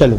चलो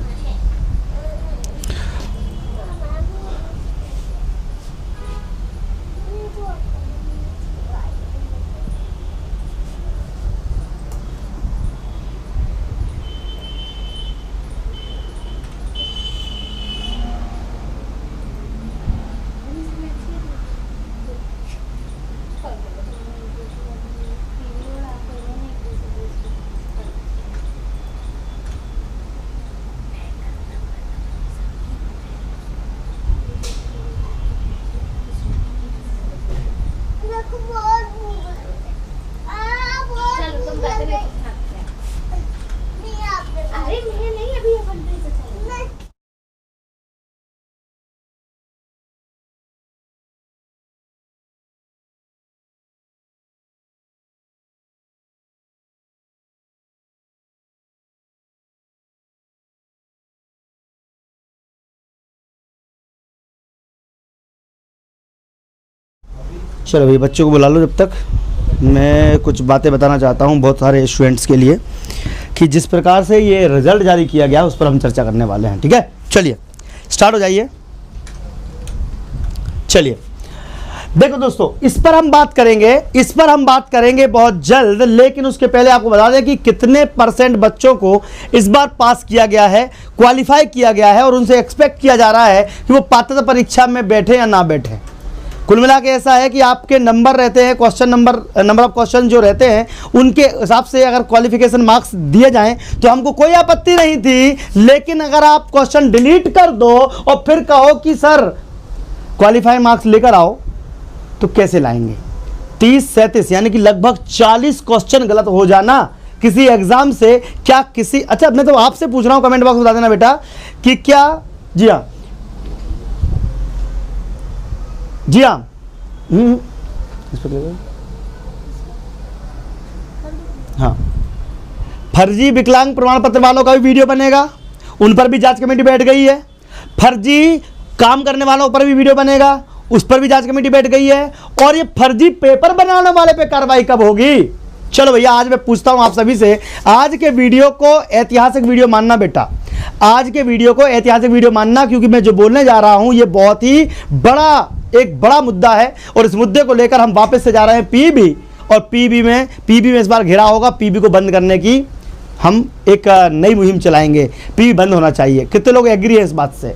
चलो भाई बच्चों को बुला लो। जब तक मैं कुछ बातें बताना चाहता हूँ बहुत सारे स्टूडेंट्स के लिए कि जिस प्रकार से ये रिजल्ट जारी किया गया उस पर हम चर्चा करने वाले हैं। ठीक है, चलिए स्टार्ट हो जाइए। चलिए देखो दोस्तों, इस पर हम बात करेंगे बहुत जल्द, लेकिन उसके पहले आपको बता दें कि कितने % बच्चों को इस बार पास किया गया है, क्वालिफाई किया गया है और उनसे एक्सपेक्ट किया जा रहा है कि वो पात्रता परीक्षा में बैठे या ना बैठे। कुल मिला के ऐसा है कि आपके नंबर रहते हैं, क्वेश्चन नंबर ऑफ क्वेश्चन जो रहते हैं उनके हिसाब से अगर क्वालिफिकेशन मार्क्स दिए जाएं तो हमको कोई आपत्ति नहीं थी, लेकिन अगर आप क्वेश्चन डिलीट कर दो और फिर कहो कि सर क्वालिफाई मार्क्स लेकर आओ तो कैसे लाएंगे। 30-37 यानी कि लगभग 40 क्वेश्चन गलत हो जाना किसी एग्जाम से, क्या किसी, अच्छा मैं तो आपसे पूछ रहा हूं, कमेंट बॉक्स में बता देना बेटा कि क्या, जी हाँ जी हाँ हाँ, फर्जी विकलांग प्रमाण पत्र वालों का भी वीडियो बनेगा, उन पर भी जांच कमेटी बैठ गई है। फर्जी काम करने वालों पर भी वीडियो बनेगा, उस पर भी जांच कमेटी बैठ गई है। और ये फर्जी पेपर बनाने वाले पे कार्रवाई कब होगी। चलो भैया, आज मैं पूछता हूं आप सभी से, आज के वीडियो को ऐतिहासिक वीडियो मानना बेटा, आज के वीडियो को ऐतिहासिक वीडियो मानना, क्योंकि मैं जो बोलने जा रहा हूं ये बहुत ही एक बड़ा मुद्दा है और इस मुद्दे को लेकर हम वापस से जा रहे हैं पीबी, और पीबी में इस बार घेरा होगा। पीबी को बंद करने की हम एक नई मुहिम चलाएंगे। पीबी बंद होना चाहिए। कितने लोग एग्री हैं इस बात से?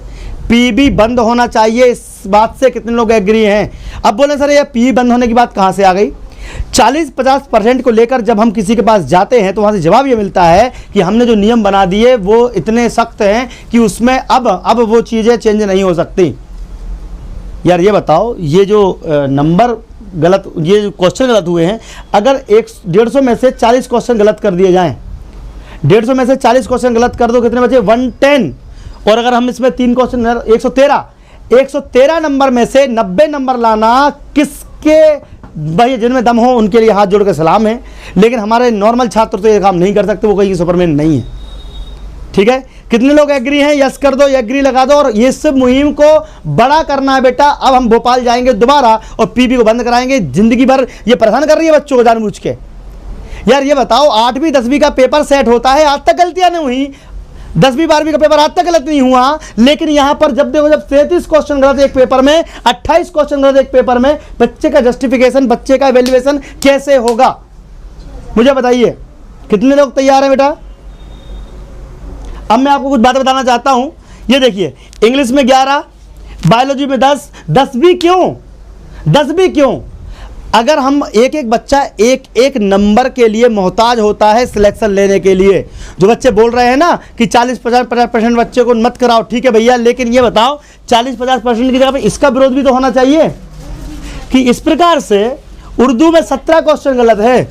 पीबी बंद होना चाहिए, इस बात से कितने लोग एग्री हैं? अब बोले सर ये पीबी बंद होने की बात कहाँ से आ गई? 40-50% को लेकर जब हम किसी के पास जाते हैं तो वहाँ से जवाब ये मिलता है कि हमने जो नियम बना दिए वो इतने सख्त हैं कि उसमें अब वो चीज़ें चेंज नहीं हो सकती। यार ये बताओ, ये जो नंबर गलत, ये जो क्वेश्चन गलत हुए हैं, अगर 150 में से 40 क्वेश्चन गलत कर दिए जाएं, 150 में से 40 क्वेश्चन गलत कर दो, कितने बचे? 110। और अगर हम इसमें 3 क्वेश्चन, 113 नंबर में से 90 नंबर लाना किसके भाई जिनमें दम हो उनके लिए हाथ जोड़ के सलाम है, लेकिन हमारे नॉर्मल छात्र तो ये काम नहीं कर सकते, वो कहीं सुपरमैन नहीं है। ठीक है, कितने लोग एग्री हैं? यस कर दो, एग्री लगा दो। और ये सब मुहिम को बड़ा करना है बेटा। अब हम भोपाल जाएंगे दोबारा और पीबी को बंद कराएंगे। जिंदगी भर ये परेशान कर रही है बच्चों को जानबूझ के। यार ये बताओ, 8वीं 10वीं का पेपर सेट होता है, आज तक गलतियां नहीं हुई। 10वीं 12वीं का पेपर आज तक गलत नहीं हुआ, लेकिन यहां पर जब देखो, जब 33 क्वेश्चन गलत एक पेपर में, 28 क्वेश्चन गलत एक पेपर में, बच्चे का जस्टिफिकेशन, बच्चे का एवेल्युएशन कैसे होगा? मुझे बताइए, कितने लोग तैयार हैं बेटा? अब मैं आपको कुछ बातें बताना चाहता हूं। ये देखिए, इंग्लिश में 11, बायोलॉजी में 10। 10 भी क्यों? अगर हम एक बच्चा एक नंबर के लिए मोहताज होता है सिलेक्शन लेने के लिए। जो बच्चे बोल रहे हैं ना कि 40-50% बच्चे को मत कराओ, ठीक है भैया, लेकिन ये बताओ 40-50% की जगह पे इसका विरोध भी तो होना चाहिए कि इस प्रकार से उर्दू में 17 क्वेश्चन गलत है,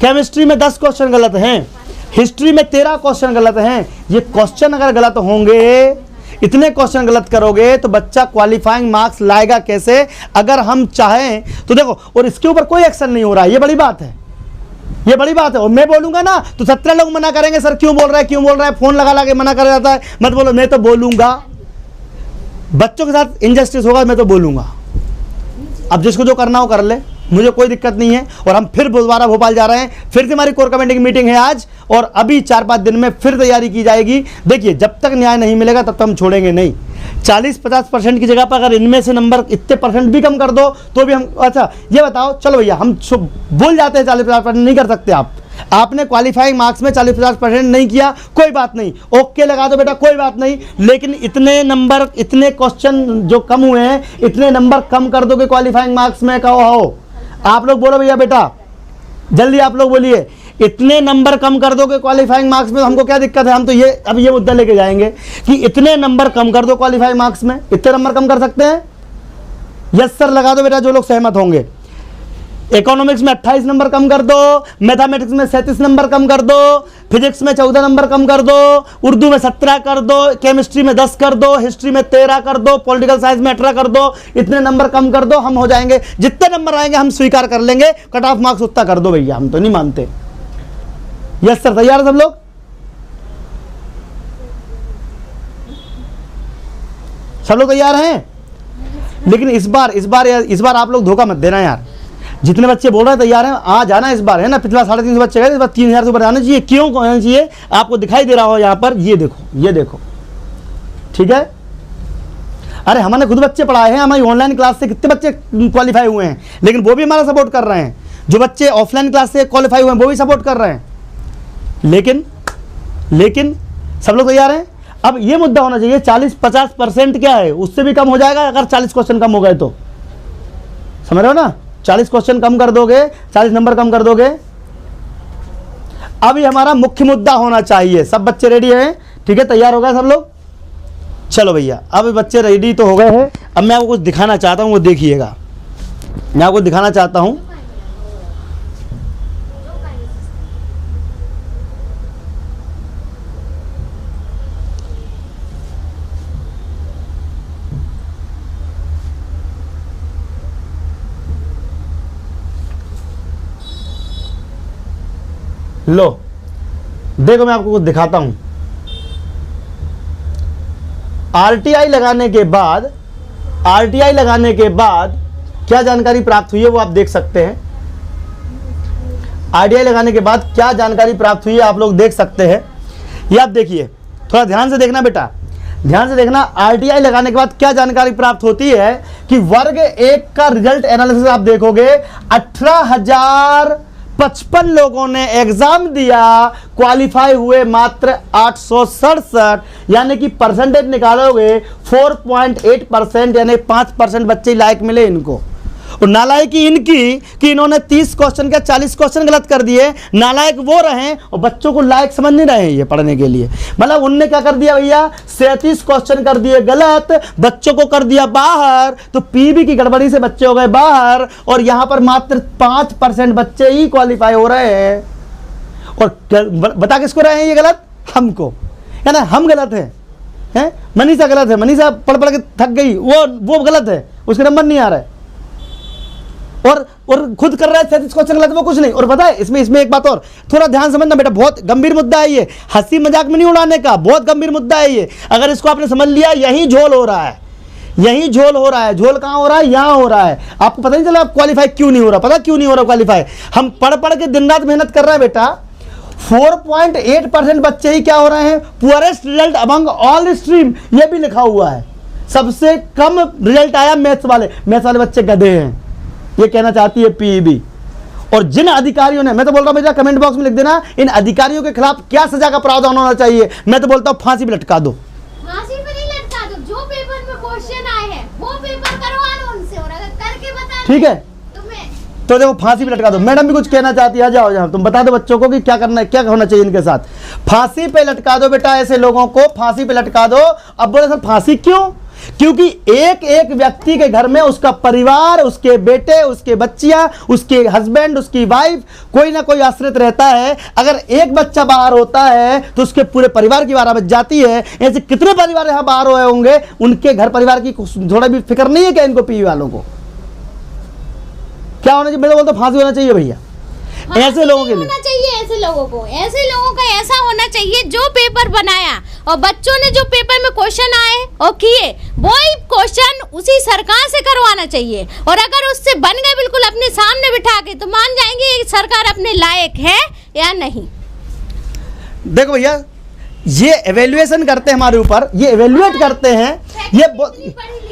केमिस्ट्री में 10 क्वेश्चन गलत हैं, हिस्ट्री में 13 क्वेश्चन गलत हैं। ये क्वेश्चन अगर गलत होंगे, इतने क्वेश्चन गलत करोगे तो बच्चा क्वालिफाइंग मार्क्स लाएगा कैसे? अगर हम चाहें तो देखो, और इसके ऊपर कोई एक्शन नहीं हो रहा है। ये बड़ी बात है। और मैं बोलूंगा ना तो 17 लोग मना करेंगे, सर क्यों बोल रहा है, फोन लगा के मना कर जाता है, मत बोलो। मैं तो बोलूंगा, बच्चों के साथ इनजस्टिस होगा, मैं तो बोलूंगा। अब जिसको जो करना हो कर ले, मुझे कोई दिक्कत नहीं है। और हम फिर दोबारा भोपाल जा रहे हैं, फिर से हमारी कोर कमेटी की मीटिंग है आज, और अभी 4-5 दिन में फिर तैयारी की जाएगी। देखिए, जब तक न्याय नहीं मिलेगा तब तक हम छोड़ेंगे नहीं। 40-50% की जगह पर अगर इनमें से नंबर इतने परसेंट भी कम कर दो तो भी हम, अच्छा ये बताओ, चलो भैया हम भूल जाते हैं 40-50% नहीं कर सकते आपने क्वालिफाइंग मार्क्स में 40-50% नहीं किया, कोई बात नहीं, ओके लगा दो बेटा, कोई बात नहीं। लेकिन इतने नंबर, इतने क्वेश्चन जो कम हुए हैं, इतने नंबर कम कर दो कि क्वालिफाइंग मार्क्स में कहो हो। आप लोग बोलो भैया, बेटा जल्दी आप लोग बोलिए, इतने नंबर कम कर दो कि क्वालिफाइंग मार्क्स में, हमको क्या दिक्कत है? हम तो ये अब ये मुद्दा लेके जाएंगे कि इतने नंबर कम कर दो क्वालिफाइंग मार्क्स में। इतने नंबर कम कर सकते हैं? यस सर लगा दो बेटा, जो लोग सहमत होंगे। इकोनॉमिक्स में 28 नंबर कम कर दो, मैथमेटिक्स में 37 नंबर कम कर दो, फिजिक्स में 14 नंबर कम कर दो, उर्दू में 17 कर दो, केमिस्ट्री में 10 कर दो, हिस्ट्री में 13 कर दो, पॉलिटिकल साइंस में 18 कर दो। इतने नंबर कम कर दो, हम हो जाएंगे। जितने नंबर आएंगे हम स्वीकार कर लेंगे, कट ऑफ मार्क्स उतना कर दो भैया, हम तो नहीं मानते। यस सर, तैयार है सब लोग? सब लोग तैयार हैं? लेकिन इस बार आप लोग धोखा मत देना यार। जितने बच्चे बोल रहे हैं तैयार हैं, आ जाना इस बार, है ना। पिछला 350 बच्चे गए, इस बार 3000 से ऊपर आना चाहिए। क्यों आना चाहिए? आपको दिखाई दे रहा हो यहाँ पर, ये देखो, ये देखो, ठीक है। अरे हमने खुद बच्चे पढ़ाए हैं, हमारी ऑनलाइन क्लास से कितने बच्चे क्वालिफाई हुए हैं, लेकिन वो भी हमारा सपोर्ट कर रहे हैं। जो बच्चे ऑफलाइन क्लास से क्वालिफाई हुए हैं वो भी सपोर्ट कर रहे हैं। लेकिन सब लोग तैयार हैं? अब ये मुद्दा होना चाहिए 40-50% क्या है, उससे भी कम हो जाएगा अगर 40 क्वेश्चन कम हो गए तो। समझ रहे हो ना? 40 क्वेश्चन कम कर दोगे, 40 नंबर कम कर दोगे। अब ये हमारा मुख्य मुद्दा होना चाहिए। सब बच्चे रेडी हैं? ठीक है, तैयार हो गए सब लोग? चलो भैया, अब बच्चे रेडी तो हो गए हैं। अब मैं आपको कुछ दिखाना चाहता हूँ, वो देखिएगा। मैं आपको दिखाना चाहता हूँ, लो देखो, मैं आपको कुछ दिखाता हूं। आरटीआई लगाने के बाद क्या जानकारी प्राप्त हुई है वो आप देख सकते हैं। आरटीआई लगाने के बाद क्या जानकारी प्राप्त हुई है आप लोग देख सकते हैं। ये आप देखिए, थोड़ा ध्यान से देखना बेटा, ध्यान से देखना। आरटीआई लगाने के बाद क्या जानकारी प्राप्त होती है कि वर्ग 1 का रिजल्ट एनालिसिस आप देखोगे, 18,055 लोगों ने एग्जाम दिया, क्वालिफाई हुए मात्र 867, यानी कि परसेंटेज निकालोगे 4.8%, यानी 5% बच्चे लायक मिले इनको। और नालायकी इनकी कि इन्होंने 30 क्वेश्चन का 40 क्वेश्चन गलत कर दिए। नालायक वो रहे और बच्चों को लायक समझ नहीं रहे ये पढ़ने के लिए। मतलब उनने क्या कर दिया भैया, 37 क्वेश्चन कर दिए गलत, बच्चों को कर दिया बाहर, तो पीबी की गड़बड़ी से बच्चे हो गए बाहर। और यहां पर मात्र 5% बच्चे ही क्वालिफाई हो रहे हैं। और बता किसको रहे हैं ये गलत? हमको, है ना। हम गलत हैं, मनीषा गलत है, मनीषा पढ़ पढ़ के थक गई, वो गलत है, उसके नंबर नहीं आ रहा है। और खुद कर रहा है 37 क्वेश्चन गलत, वो कुछ नहीं। और पता है इसमें एक बात और, थोड़ा ध्यान समझना बेटा, बहुत गंभीर मुद्दा है ये, हंसी मजाक में नहीं उड़ाने का, बहुत गंभीर मुद्दा है ये। अगर इसको आपने समझ लिया, यही झोल हो रहा है, यही झोल हो रहा है। झोल कहाँ हो रहा है? यहाँ हो रहा है। आपको पता नहीं चला आप क्वालिफाई क्यों नहीं हो रहा? पता क्यों नहीं हो रहा क्वालिफाई? हम पढ़ पढ़ के दिन रात मेहनत कर रहे हैं बेटा। 4.8% बच्चे ही क्या हो रहे हैं, poorest result among all stream, ये भी लिखा हुआ है। सबसे कम रिजल्ट आया मैथ्स वाले बच्चे गधे हैं, ये कहना चाहती है पीईबी। और जिन अधिकारियों ने, मैं तो बोल रहा हूं बेटा, कमेंट बॉक्स में लिख देना इन अधिकारियों के खिलाफ क्या सजा का प्रावधान होना चाहिए। मैं तो बोलता हूं फांसी पे लटका दो। फांसी पे नहीं लटका दो, जो पेपर में क्वेश्चन आए हैं वो पेपर करवा लो उनसे, और अगर करके बता, ठीक है, तो देखो फांसी पे लटका दो। मैडम भी कुछ कहना चाहती है, जाओ जाओ तुम बता दो बच्चों को कि क्या करना है, क्या होना चाहिए इनके साथ। फांसी पे लटका दो बेटा, ऐसे लोगों को फांसी पे लटका दो। अब बोले सर फांसी क्यों? क्योंकि एक एक व्यक्ति के घर में उसका परिवार, उसके बेटे, उसके बच्चियां, उसके हस्बैंड, उसकी वाइफ, कोई ना कोई आश्रित रहता है। अगर एक बच्चा बाहर होता है तो उसके पूरे परिवार की बारह बज जाती है। ऐसे कितने परिवार यहां बाहर हुए होंगे, उनके घर परिवार की थोड़ा भी फिक्र नहीं है क्या इनको? पीवी वालों को क्या होना चाहिए? मैं तो बोलता फांसी होना चाहिए भैया ऐसे लोगों के लिए। होना चाहिए ऐसे लोगों का ऐसा होना चाहिए जो पेपर बनाया और बच्चों ने जो पेपर में क्वेश्चन आए और किए वही क्वेश्चन उसी सरकार से करवाना चाहिए, और अगर उससे बन गए बिल्कुल अपने सामने बिठा के, तो मान जाएंगे ये सरकार अपने लायक है या नहीं। देखो भैया, ये एवेल्युएशन करते हैं हमारे ऊपर, ये एवेल्युएट करते हैं। ये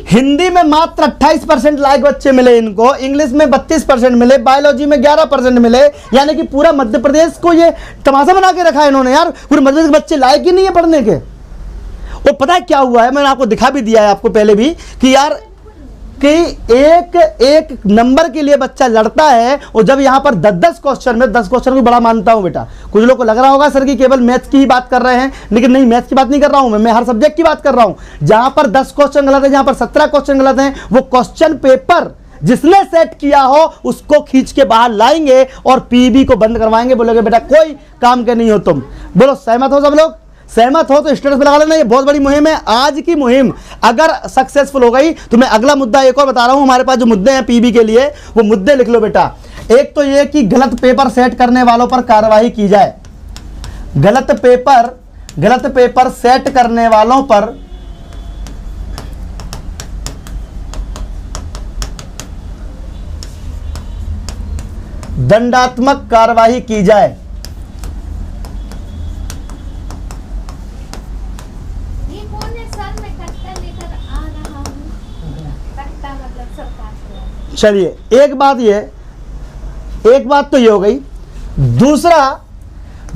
हिंदी में मात्र 28% लायक बच्चे मिले इनको, इंग्लिश में 32% मिले, बायोलॉजी में 11% मिले, यानी कि पूरा मध्य प्रदेश को ये तमाशा बना के रखा है इन्होंने यार। पूरे मध्य प्रदेश के बच्चे लायक ही नहीं है पढ़ने के। और पता है क्या हुआ है, मैंने आपको दिखा भी दिया है आपको पहले भी, कि यार कि एक एक नंबर के लिए बच्चा लड़ता है, और जब यहाँ पर 10-10 क्वेश्चन में 10 क्वेश्चन को बड़ा मानता हूँ बेटा। कुछ लोग को लग रहा होगा सर कि केवल मैथ्स की ही बात कर रहे हैं, लेकिन नहीं, मैथ्स की बात नहीं कर रहा हूँ मैं हर सब्जेक्ट की बात कर रहा हूँ। जहाँ पर 10 क्वेश्चन गलत है, जहाँ पर 17 क्वेश्चन गलत हैं, वो क्वेश्चन पेपर जिसने सेट किया हो उसको खींच के बाहर लाएंगे और पीबी को बंद करवाएंगे, बोलोगे बेटा कोई काम के नहीं हो तुम। बोलो सहमत हो सब लोग? सहमत हो तो स्टेटस पे लगा लेना। ये बहुत बड़ी मुहिम है। आज की मुहिम अगर सक्सेसफुल हो गई तो मैं अगला मुद्दा एक और बता रहा हूं, हमारे पास जो मुद्दे हैं पीबी के लिए, वो मुद्दे लिख लो बेटा। एक तो ये कि गलत पेपर सेट करने वालों पर कार्रवाई की जाए। गलत पेपर सेट करने वालों पर दंडात्मक कार्रवाई की जाए। चलिए, एक बात तो ये हो गई।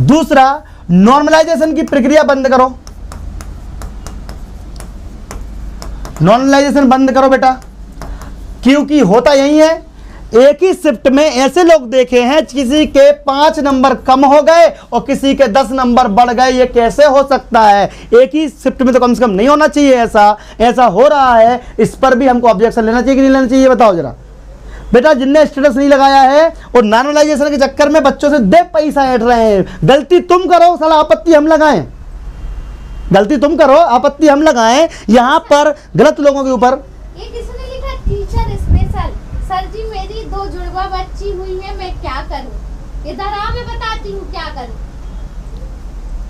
दूसरा नॉर्मलाइजेशन की प्रक्रिया बंद करो। नॉर्मलाइजेशन बंद करो बेटा, क्योंकि होता यही है, एक ही शिफ्ट में ऐसे लोग देखे हैं किसी के 5 नंबर कम हो गए और किसी के 10 नंबर बढ़ गए। ये कैसे हो सकता है? एक ही शिफ्ट में तो कम से कम नहीं होना चाहिए ऐसा हो रहा है। इस पर भी हमको ऑब्जेक्शन लेना चाहिए कि नहीं लेना चाहिए, बताओ जरा बेटा। जिनने स्टेटस नहीं लगाया है और नॉर्मलाइजेशन के चक्कर में बच्चों से दे पैसा ऐंठ रहे हैं। गलती तुम करो, साला आपत्ति हम लगाएं। गलती तुम करो, आपत्ति हम लगाएं। यहां पर गलत लोगों के ऊपर। ये किसने लिखा? Teacher special. सर जी मेरी 2 जुड़वा बच्ची हुई है, मैं क्या करूं? इधर आ, मैं बताती हूँ क्या करूं।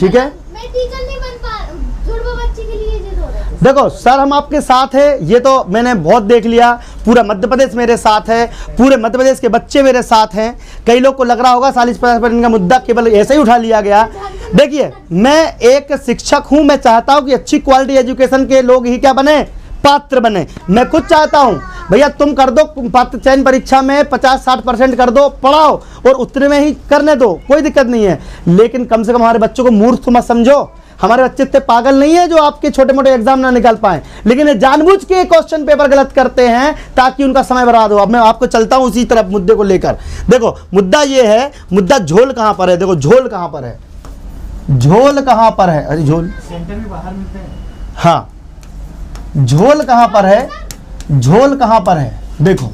ठीक है, मैं टीचर नहीं बन पा, जुड़वा बच्ची के लिए जरूरत है। देखो सर, हम आपके साथ हैं, ये तो मैंने बहुत देख लिया। पूरा मध्य प्रदेश मेरे साथ है, पूरे मध्य प्रदेश के बच्चे मेरे साथ हैं। कई लोग को लग रहा होगा 40-50% का मुद्दा केवल ऐसे ही उठा लिया गया। देखिए, मैं एक शिक्षक हूं, मैं चाहता हूं कि अच्छी क्वालिटी एजुकेशन के लोग ही क्या बने, पात्र बने। मैं खुद चाहता हूं भैया तुम कर दो पात्र चयन परीक्षा में 50-60% कर दो, पढ़ाओ और उतने में ही करने दो, कोई दिक्कत नहीं है। लेकिन कम से कम हमारे बच्चों को मूर्ख मत समझो। हमारे बच्चे इतने पागल नहीं है जो आपके छोटे मोटे एग्जाम ना निकाल पाए, लेकिन ये जानबूझ के क्वेश्चन पेपर गलत करते हैं ताकि उनका समय बर्बाद हो। अब मैं आपको चलता हूं उसी तरफ मुद्दे को लेकर। देखो मुद्दा ये है, मुद्दा झोल कहां पर है? देखो झोल कहां पर है, झोल कहां पर है? अरे झोल सेंटर में बाहर मिलते हैं। हाँ, झोल कहां पर है? झोल कहां पर है? देखो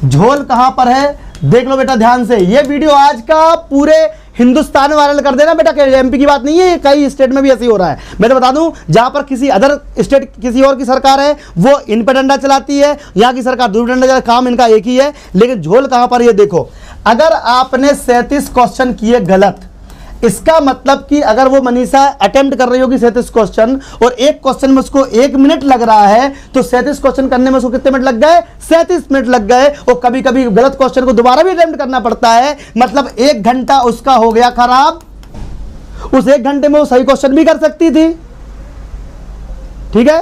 झोल कहां पर है, देख लो बेटा ध्यान से। ये वीडियो आज का पूरे हिंदुस्तान में वायरल कर देना बेटा, एमपी की बात नहीं है, कई स्टेट में भी ऐसे ही हो रहा है। मैं तो बता दूं, जहां पर किसी अदर स्टेट किसी और की सरकार है वो इन पे डंडा चलाती है, यहाँ की सरकार दूर डंडा चलाती, काम इनका एक ही है। लेकिन झोल कहां पर? ये देखो, अगर आपने 37 क्वेश्चन किए गलत, इसका मतलब कि अगर वो मनीषा अटेम्प्ट कर रही होगी 37 क्वेश्चन और एक क्वेश्चन में उसको 1 मिनट लग रहा है, तो 37 क्वेश्चन करने में उसको कितने मिनट लग गए? 37 मिनट लग गए। और कभी कभी गलत क्वेश्चन को दोबारा भी अटेम्प्ट करना पड़ता है, मतलब 1 घंटा उसका हो गया खराब। उस 1 घंटे में वो सही क्वेश्चन भी कर सकती थी, ठीक है,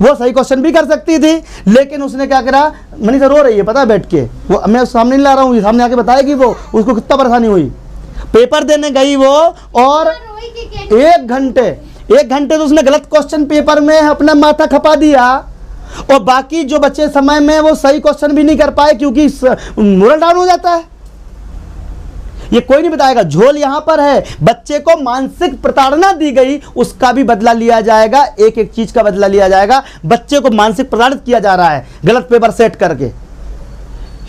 वो सही क्वेश्चन भी कर सकती थी, लेकिन उसने क्या करा? मनीषा रो रही है पता है बैठ के, वो मैं सामने नहीं ला रहा हूँ, सामने आके बताएगी वो उसको कितना परेशानी हुई। पेपर देने गई वो और 1 घंटे तो उसने गलत क्वेश्चन पेपर में अपना माथा खपा दिया, और बाकी जो बचे समय में वो सही क्वेश्चन भी नहीं कर पाए क्योंकि मोरल डाउन हो जाता है। ये कोई नहीं बताएगा। झोल यहां पर है, बच्चे को मानसिक प्रताड़ना दी गई, उसका भी बदला लिया जाएगा, एक एक चीज का बदला लिया जाएगा। बच्चे को मानसिक प्रताड़ित किया जा रहा है गलत पेपर सेट करके।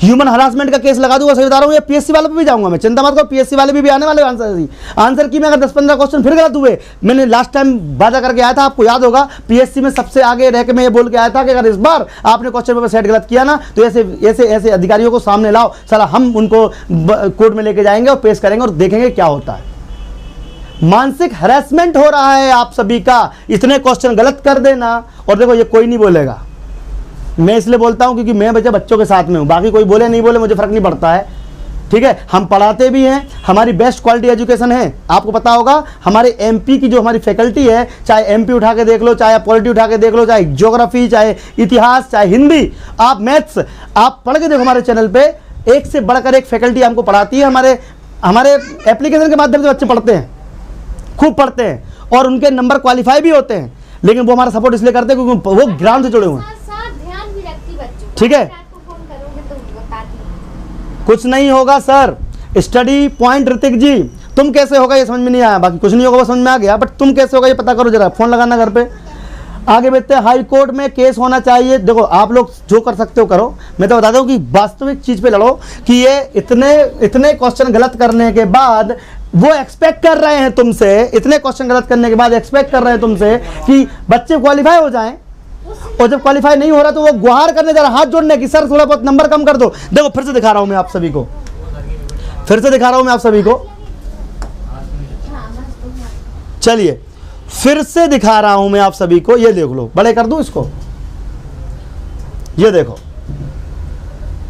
ह्यूमन हरासमेंट का केस लगा दूंगा, सही बता रहा हूं। ये पीएससी वाले पे भी जाऊंगा मैं, चिंता मत करो, पीएससी वाले भी आने वाले आंसर की में अगर 10-15 क्वेश्चन फिर गलत हुए। मैंने लास्ट टाइम वादा करके आया था, आपको याद होगा, पीएससी में सबसे आगे रह के मैं ये बोल के आया था कि अगर इस बार आपने क्वेश्चन पेपर सेट गलत किया ना तो ऐसे अधिकारियों को सामने लाओ, साला हम उनको कोर्ट में लेके जाएंगे और पेश करेंगे और देखेंगे क्या होता है। मानसिक हैरेसमेंट हो रहा है आप सभी का, इतने क्वेश्चन गलत कर देना। और देखो ये कोई नहीं बोलेगा, मैं इसलिए बोलता हूं क्योंकि मैं बच्चों के साथ में हूं, बाकी कोई बोले नहीं बोले मुझे फर्क नहीं पड़ता है, ठीक है। हम पढ़ाते भी हैं, हमारी बेस्ट क्वालिटी एजुकेशन है। आपको पता होगा हमारे एमपी की जो हमारी फैकल्टी है, चाहे एमपी उठा के देख लो, चाहे पॉलिटी उठा के देख लो, चाहे ज्योग्राफी, चाहे इतिहास, चाहे हिंदी, आप मैथ्स, आप पढ़ के देखो हमारे चैनल पे, एक से बढ़कर एक फैकल्टी हमको पढ़ाती है। हमारे एप्लीकेशन के माध्यम से बच्चे पढ़ते हैं, खूब पढ़ते हैं और उनके नंबर क्वालिफाई भी होते हैं, लेकिन वो हमारा सपोर्ट इसलिए करते हैं क्योंकि वो ग्राउंड से जुड़े हुए हैं, ठीक है। कुछ नहीं होगा सर, स्टडी पॉइंट ऋतिक जी, तुम कैसे होगा ये समझ में नहीं आया, बाकी कुछ नहीं होगा वो समझ में आ गया, बट तुम कैसे होगा ये पता करो जरा, फोन लगाना घर पे। आगे बढ़ते हैं, हाई कोर्ट में केस होना चाहिए। देखो आप लोग जो कर सकते हो करो, मैं तो बता दूं कि वास्तविक चीज पे लड़ो कि ये इतने क्वेश्चन गलत करने के बाद वो एक्सपेक्ट कर रहे हैं तुमसे, इतने क्वेश्चन गलत करने के बाद एक्सपेक्ट कर रहे हैं तुमसे कि बच्चे क्वालिफाई हो जाएं, और जब क्वालिफाई नहीं हो रहा तो वो गुहार करने जा रहा, हाथ जोड़ने की, सर थोड़ा बहुत नंबर कम कर दो। देखो फिर से दिखा रहा हूं मैं आप सभी को, चलिए फिर से दिखा रहा हूं मैं आप सभी को, ये देख लो, बड़े कर दूं इसको, ये देखो।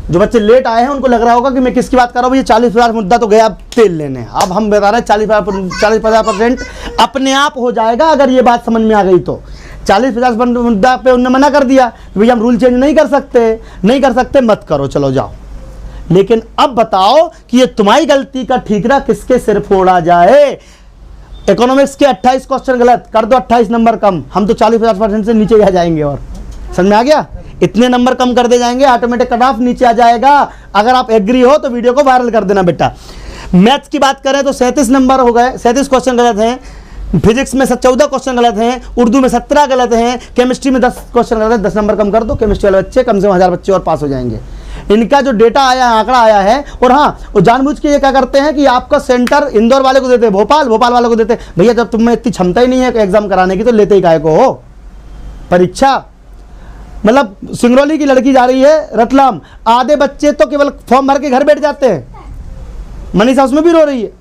जो बच्चे लेट आए हैं उनको लग रहा होगा कि मैं किसकी बात कर रहा हूं, ये 40,000 मुद्दा तो गया तेल लेने, अब हम बता रहे हैं 40-50% अपने आप हो जाएगा अगर ये बात समझ में आ गई तो। 40-50% मुद्दा पे उन्होंने मना कर दिया कि भैया हम रूल चेंज नहीं कर सकते, मत करो, चलो जाओ। लेकिन अब बताओ कि ये तुम्हारी गलती का ठीकरा किसके सिर फोड़ा जाए। इकोनॉमिक्स के 28 क्वेश्चन गलत कर दो, 28 नंबर कम, हम तो 40-50% से नीचे आ जाएंगे। और समझ में आ गया, इतने नंबर कम कर दे जाएंगे, ऑटोमेटिक कट ऑफ नीचे आ जाएगा। अगर आप एग्री हो तो वीडियो को वायरल कर देना बेटा। मैथ्स की बात करें तो 37 नंबर हो गए, 37 क्वेश्चन गलत हैं, फिजिक्स में 14 क्वेश्चन गलत हैं, उर्दू में 17 गलत हैं, केमिस्ट्री में 10 क्वेश्चन गलत है, 10 नंबर कम कर दो, केमिस्ट्री वाले बच्चे कम से कम 1000 बच्चे और पास हो जाएंगे। इनका जो डेटा आया है, आंकड़ा आया है, और हाँ वो जानबूझ के ये क्या करते हैं कि आपका सेंटर इंदौर वाले को देते हैं, भोपाल वाले को देते हैं। भैया जब तुम्हें इतनी क्षमता ही नहीं है एग्जाम कराने की तो लेते ही काहे को हो परीक्षा। मतलब सिंगरौली की लड़की जा रही है रतलाम, आधे बच्चे तो केवल फॉर्म भर के घर बैठ जाते हैं। मनीषा उसमें भी रो रही है,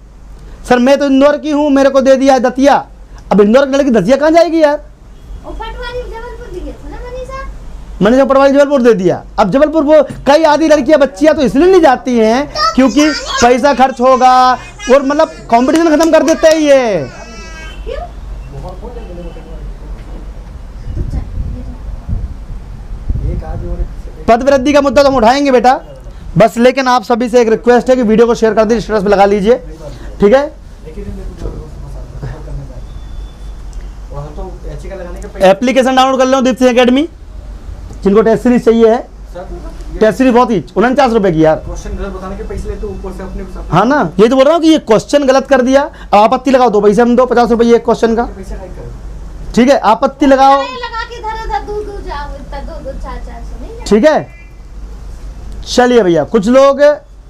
सर मैं तो इंदौर की हूँ, मेरे को दे दिया है दतिया। अब इंदौर की लड़की दतिया कहाँ जाएगी यार, मनीषा पटवारी जबलपुर दे दिया। अब जबलपुर वो कई आधी लड़कियां बच्चियां तो इसलिए नहीं जाती हैं क्योंकि पैसा खर्च होगा, और मतलब कंपटीशन खत्म कर देते हैं ये। पद वृद्धि का मुद्दा तो हम उठाएंगे बेटा बस, लेकिन आप सभी से एक रिक्वेस्ट है कि वीडियो को शेयर कर दीजिए, स्टेटस पे लगा लीजिए, ठीक है। एप्लीकेशन डाउनलोड कर लो दीप्ति एकेडमी, जिनको टेस्ट सीरीज चाहिए है। टेस्ट सीरीज बहुत ही 49 रुपए की यार, क्वेश्चन गलत बताने के पैसे लेते ऊपर से अपने, हाँ ना, ये तो बोल रहा हूँ कि ये क्वेश्चन गलत कर दिया, अब आपत्ति लगाओ, 2 पैसे हम दो, 50 रुपए एक क्वेश्चन का, ठीक है, आपत्ति लगाओ, ठीक है। चलिए भैया, कुछ लोग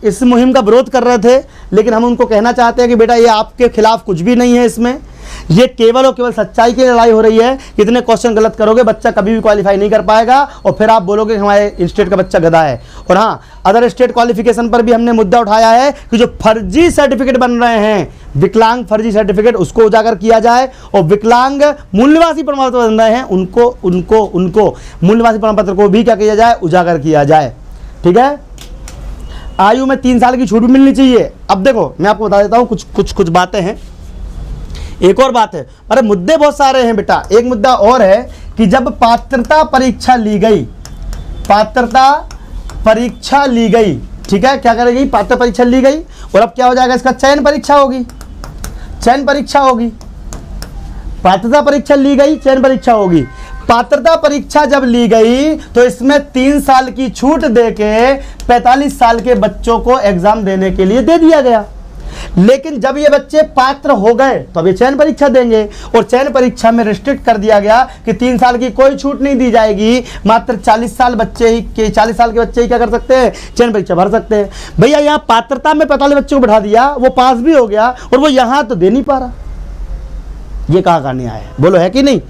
इस मुहिम का विरोध कर रहे थे, लेकिन हम उनको कहना चाहते हैं कि बेटा ये आपके खिलाफ कुछ भी नहीं है, इसमें ये केवल और केवल सच्चाई की लड़ाई हो रही है। कितने क्वेश्चन गलत करोगे बच्चा कभी भी क्वालिफाई नहीं कर पाएगा, और फिर आप बोलोगे कि हमारे स्टेट का बच्चा गधा है। और हाँ, अदर स्टेट क्वालिफिकेशन पर भी हमने मुद्दा उठाया है कि जो फर्जी सर्टिफिकेट बन रहे हैं, विकलांग फर्जी सर्टिफिकेट, उसको उजागर किया जाए, और विकलांग मूल्यवासी प्रमाण पत्र बन रहे हैं उनको मूल्यवासी प्रमाण पत्र को भी क्या किया जाए, उजागर किया जाए, ठीक है। आयु में 3 साल की छूट भी मिलनी चाहिए। अब देखो मैं आपको बता देता हूँ कुछ बातें हैं। एक और बात है, अरे मुद्दे बहुत सारे हैं बेटा। एक मुद्दा और है कि जब पात्रता परीक्षा ली गई, ठीक है, क्या करेगी, पात्रता परीक्षा ली गई, और अब क्या हो जाएगा, इसका चयन परीक्षा होगी। पात्रता परीक्षा ली गई, चयन परीक्षा होगी। पात्रता परीक्षा जब ली गई तो इसमें 3 साल की छूट देके 45 साल के बच्चों को एग्जाम देने के लिए दे दिया गया। लेकिन जब ये बच्चे पात्र हो गए तो अब ये चयन परीक्षा देंगे, और चयन परीक्षा में रिस्ट्रिक्ट कर दिया गया कि 3 साल की कोई छूट नहीं दी जाएगी, मात्र 40 साल के बच्चे ही क्या कर सकते हैं, चयन परीक्षा भर सकते हैं। भैया यहाँ पात्रता में 45 बच्चों को बैठा दिया, वो पास भी हो गया, और वो यहाँ तो दे नहीं पा रहा। ये कहाँ का न्याय है, बोलो है कि नहीं।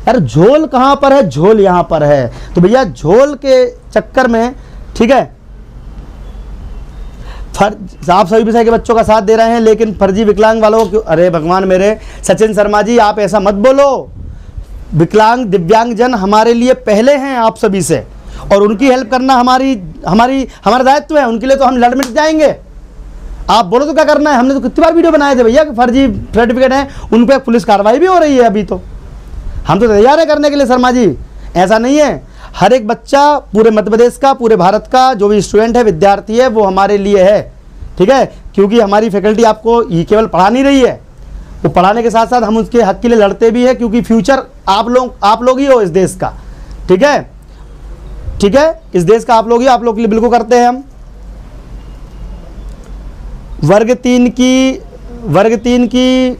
अरे झोल कहाँ पर है, झोल यहाँ पर है। तो भैया झोल के चक्कर में, ठीक है, आप सभी विषय के बच्चों का साथ दे रहे हैं, लेकिन फर्जी विकलांग वालों को, अरे भगवान मेरे सचिन शर्मा जी, आप ऐसा मत बोलो। विकलांग दिव्यांग जन हमारे लिए पहले हैं आप सभी से, और उनकी हेल्प करना हमारा दायित्व है। उनके लिए तो हम लड़ मिट जाएंगे। आप बोलो तो क्या करना है। हमने तो कितनी बार वीडियो बनाए थे भैया कि फर्जी सर्टिफिकेट हैं, उन पर पुलिस कार्रवाई भी हो रही है। अभी तो हम तो तैयार है करने के लिए शर्मा जी, ऐसा नहीं है। हर एक बच्चा पूरे मध्य प्रदेश का, पूरे भारत का जो भी स्टूडेंट है, विद्यार्थी है, वो हमारे लिए है, ठीक है। क्योंकि हमारी फैकल्टी आपको ये केवल पढ़ा नहीं रही है, वो पढ़ाने के साथ साथ हम उसके हक के लिए लड़ते भी हैं, क्योंकि फ्यूचर आप लोग ही हो इस देश का, ठीक है, ठीक है। इस देश का आप लोग ही, आप लोग के लिए बिल्कुल करते हैं हम। वर्ग तीन की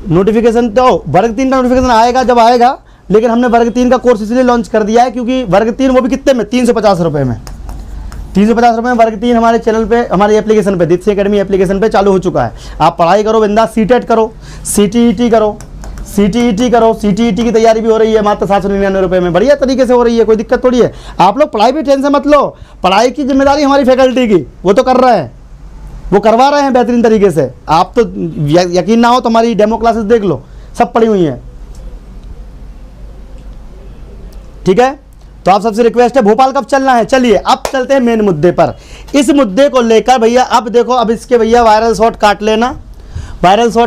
नोटिफिकेशन, तो वर्ग 3 का नोटिफिकेशन आएगा जब आएगा, लेकिन हमने वर्ग 3 का कोर्स इसलिए लॉन्च कर दिया है क्योंकि वर्ग 3 वो भी कितने में, 350 रुपये में, 350 रुपये में वर्ग 3 हमारे चैनल पे, हमारी एप्लीकेशन पे, दीप्ति एकेडमी एप्लीकेशन पे चालू हो चुका है। आप पढ़ाई करो बिंदास, सीटेट करो, सीटीईटी करो, सीटीईटी की तैयारी भी हो रही है मात्र 799 रुपये में, बढ़िया तरीके से हो रही है, कोई दिक्कत थोड़ी है। आप लोग पढ़ाई भी टेंशन मत लो, पढ़ाई की जिम्मेदारी हमारी फैकल्टी की, वो तो कर रहे हैं, वो करवा रहे हैं बेहतरीन तरीके से। आप तो यकीन ना हो तो हमारी डेमो क्लासेस देख लो, सब पढ़ी हुई हैं, ठीक है। तो आप सबसे रिक्वेस्ट है, भोपाल कब चलना है? चलिए अब चलते हैं मेन मुद्दे पर। इस मुद्दे को लेकर भैया अब देखो, अब इसके भैया वायरल शॉट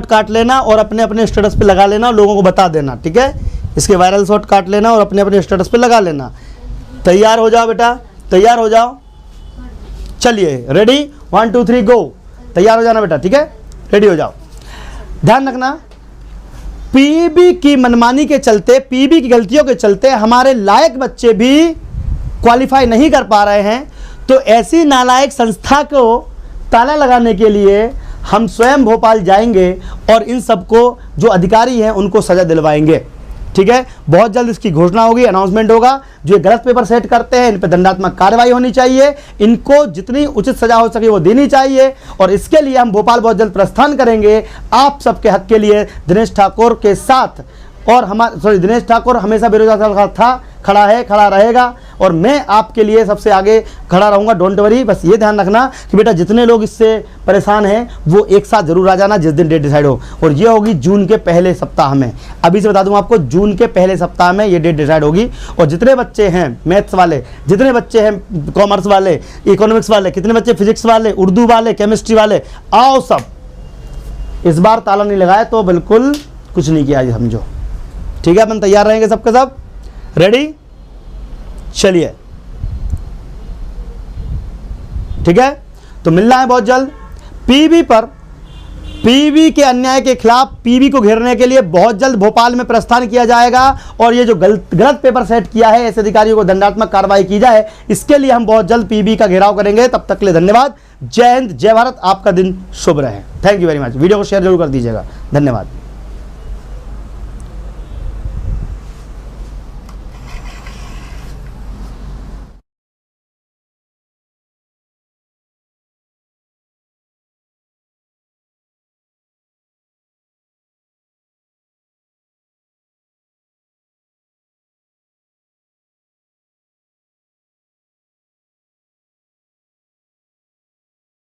काट लेना और अपने अपने स्टेटस पे लगा लेना, लोगों को बता देना, ठीक है। इसके वायरल शॉट काट लेना और अपने अपने स्टेटस पे लगा लेना। तैयार हो जाओ बेटा, तैयार हो जाओ, चलिए रेडी, 1 2 3 गो। तैयार हो जाना बेटा, ठीक है, रेडी हो जाओ। ध्यान रखना, पीईबी की मनमानी के चलते, पीईबी की गलतियों के चलते हमारे लायक बच्चे भी क्वालिफाई नहीं कर पा रहे हैं। तो ऐसी नालायक संस्था को ताला लगाने के लिए हम स्वयं भोपाल जाएंगे और इन सबको जो अधिकारी हैं उनको सजा दिलवाएंगे, ठीक है। बहुत जल्द इसकी घोषणा होगी, अनाउंसमेंट होगा। जो ये गलत पेपर सेट करते हैं इन पर दंडात्मक कार्रवाई होनी चाहिए, इनको जितनी उचित सजा हो सके वो देनी चाहिए। और इसके लिए हम भोपाल बहुत जल्द प्रस्थान करेंगे आप सबके हक के लिए, दिनेश ठाकुर के साथ। और दिनेश ठाकुर हमेशा बेरोजगार था, खड़ा है, खड़ा रहेगा, और मैं आपके लिए सबसे आगे खड़ा रहूँगा, डोंट वरी। बस ये ध्यान रखना कि बेटा जितने लोग इससे परेशान हैं वो एक साथ जरूर आ जाना जिस दिन डेट डिसाइड हो, और ये होगी जून के पहले सप्ताह में। अभी से बता दूं आपको, जून के पहले सप्ताह में ये डेट डिसाइड होगी। और जितने बच्चे हैं मैथ्स वाले, जितने बच्चे हैं कॉमर्स वाले, इकोनॉमिक्स वाले, कितने बच्चे फिजिक्स वाले, उर्दू वाले, केमिस्ट्री वाले, आओ सब। इस बार ताला नहीं लगाया तो बिल्कुल कुछ नहीं किया समझो, ठीक है। अपन तैयार रहेंगे सबके सब, रेडी, चलिए, ठीक है। तो मिलना है बहुत जल्द पीबी पर। पीबी के अन्याय के खिलाफ, पीबी को घेरने के लिए बहुत जल्द भोपाल में प्रस्थान किया जाएगा। और ये जो गलत पेपर सेट किया है, ऐसे अधिकारियों को दंडात्मक कार्रवाई की जाए, इसके लिए हम बहुत जल्द पीबी का घेराव करेंगे। तब तक के लिए धन्यवाद। जय हिंद, जय भारत, आपका दिन शुभ रहे। Thank you very much. Video को शेयर जरूर कर दीजिएगा, धन्यवाद।